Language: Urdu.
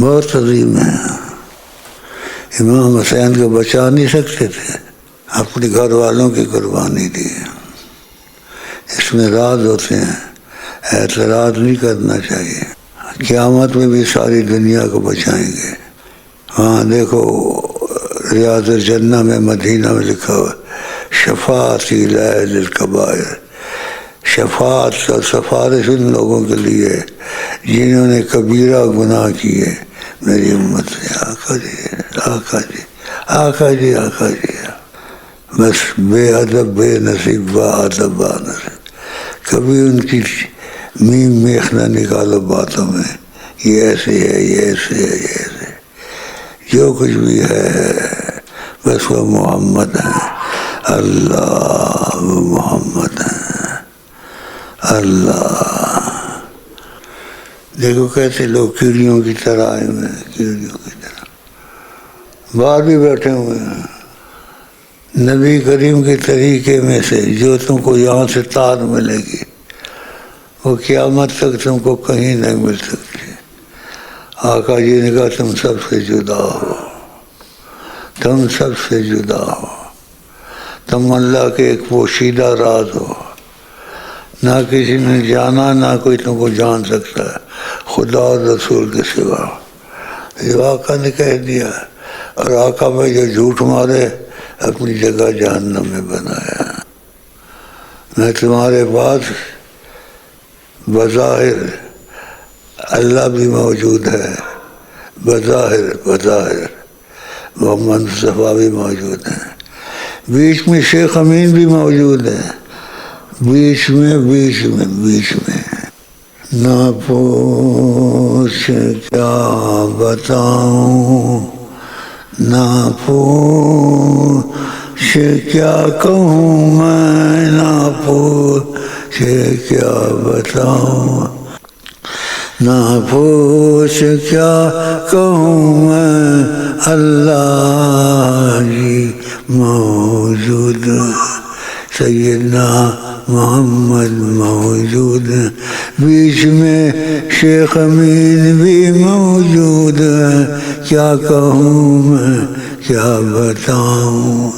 بہت عظیم ہیں. امام حسین کو بچا نہیں سکتے تھے، اپنے گھر والوں کی قربانی دی. اس میں راز ہوتے ہیں، اعتراض نہیں کرنا چاہیے. قیامت میں بھی ساری دنیا کو بچائیں گے. ہاں دیکھو ریاض الجنہ میں مدینہ میں لکھا ہوا شفاعتی للکبائر، شفاعت کا سفارش ان لوگوں کے لیے جنہوں نے کبیرہ گناہ کیے میری امت سے. آقا جی آقا جی آقا جی آقا جی. بس بے ادب بے نصیب با ادب با نصیب. کبھی ان کی میم میخ نہ نکالو باتوں میں، یہ ایسے ہے یہ ایسے ہے یہ ایسے. جو کچھ بھی ہے بس وہ محمد ہیں، اللہ وہ محمد ہیں اللہ. دیکھو کیسے لوگ کیڑیوں کی طرح آئے ہوئے ہیں، کیڑیوں کی طرح باہر بھی بیٹھے ہوئے ہیں. نبی کریم کے طریقے میں سے جو تم کو یہاں سے تار ملے گی وہ قیامت تک تم کو کہیں نہیں مل سکتی. آقا جی نے کہا تم سب سے جدا ہو، تم سب سے جدا ہو، تم اللہ کے ایک پوشیدہ راز ہو، نہ کسی نے جانا نہ کوئی تم کو جان سکتا ہے خدا اور رسول کے سوا. یہ آقا نے کہہ دیا. اور آقا میں جو جھوٹ مارے اپنی جگہ جہنم میں بنایا. میں تمہارے پاس بظاہر اللہ بھی موجود ہے، بظاہر محمد مصطفیٰ بھی موجود ہیں، بیچ میں شیخ امین بھی موجود ہے، بیچ میں نہ پوچھ کیا بتاؤں، نہ پوچھ کیا کہوں میں، نہ پوچھ کیا بتاؤں، نہ پوچھ کیا کہوں میں، اللہ جی موجود، سیدنا محمد موجود، بیچ میں شیخ امین بھی موجود ہے. کیا کہوں میں کیا بتاؤں.